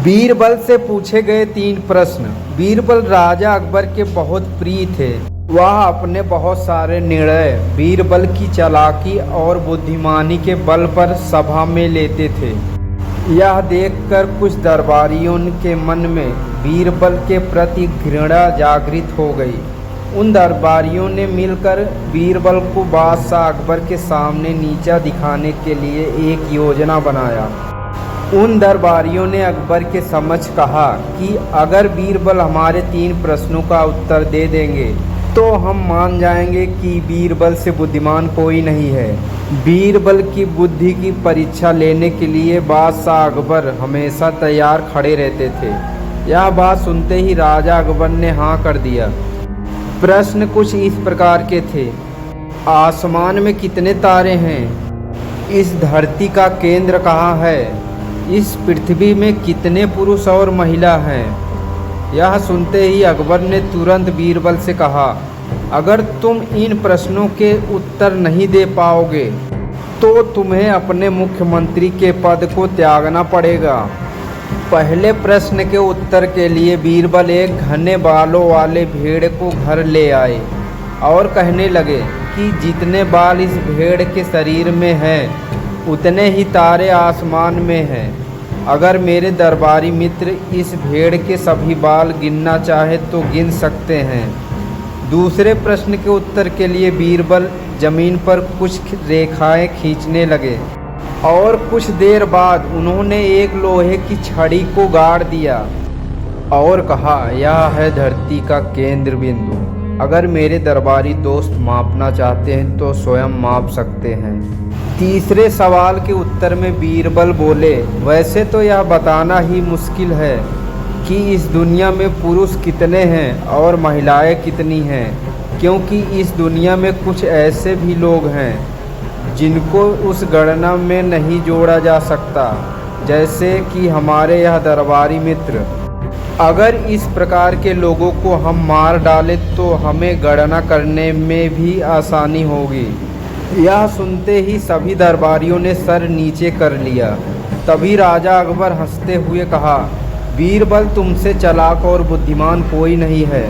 बीरबल से पूछे गए 3 प्रश्न। बीरबल राजा अकबर के बहुत प्रिय थे। वह अपने बहुत सारे निर्णय बीरबल की चालाकी और बुद्धिमानी के बल पर सभा में लेते थे। यह देखकर कुछ दरबारियों के मन में बीरबल के प्रति घृणा जागृत हो गई। उन दरबारियों ने मिलकर बीरबल को बादशाह अकबर के सामने नीचा दिखाने के लिए एक योजना बनाया। उन दरबारियों ने अकबर के समक्ष कहा कि अगर बीरबल हमारे 3 प्रश्नों का उत्तर दे देंगे तो हम मान जाएंगे कि बीरबल से बुद्धिमान कोई नहीं है। बीरबल की बुद्धि की परीक्षा लेने के लिए बादशाह अकबर हमेशा तैयार खड़े रहते थे। यह बात सुनते ही राजा अकबर ने हाँ कर दिया। प्रश्न कुछ इस प्रकार के थे। आसमान में कितने तारे हैं? इस धरती का केंद्र कहाँ है? इस पृथ्वी में कितने पुरुष और महिला हैं? यह सुनते ही अकबर ने तुरंत बीरबल से कहा, अगर तुम इन प्रश्नों के उत्तर नहीं दे पाओगे तो तुम्हें अपने मुख्यमंत्री के पद को त्यागना पड़ेगा। पहले प्रश्न के उत्तर के लिए बीरबल एक घने बालों वाले भेड़ को घर ले आए और कहने लगे कि जितने बाल इस भेड़ के शरीर में हैं उतने ही तारे आसमान में हैं। अगर मेरे दरबारी मित्र इस भेड़ के सभी बाल गिनना चाहे तो गिन सकते हैं। दूसरे प्रश्न के उत्तर के लिए बीरबल जमीन पर कुछ रेखाएं खींचने लगे और कुछ देर बाद उन्होंने एक लोहे की छड़ी को गाड़ दिया और कहा, यह है धरती का केंद्र बिंदु। अगर मेरे दरबारी दोस्त मापना चाहते हैं तो स्वयं माप सकते हैं। तीसरे सवाल के उत्तर में बीरबल बोले, वैसे तो यह बताना ही मुश्किल है कि इस दुनिया में पुरुष कितने हैं और महिलाएं कितनी हैं, क्योंकि इस दुनिया में कुछ ऐसे भी लोग हैं जिनको उस गणना में नहीं जोड़ा जा सकता, जैसे कि हमारे यह दरबारी मित्र। अगर इस प्रकार के लोगों को हम मार डालें तो हमें गणना करने में भी आसानी होगी। यह सुनते ही सभी दरबारियों ने सर नीचे कर लिया। तभी राजा अकबर हंसते हुए कहा, बीरबल तुमसे चालाक और बुद्धिमान कोई नहीं है।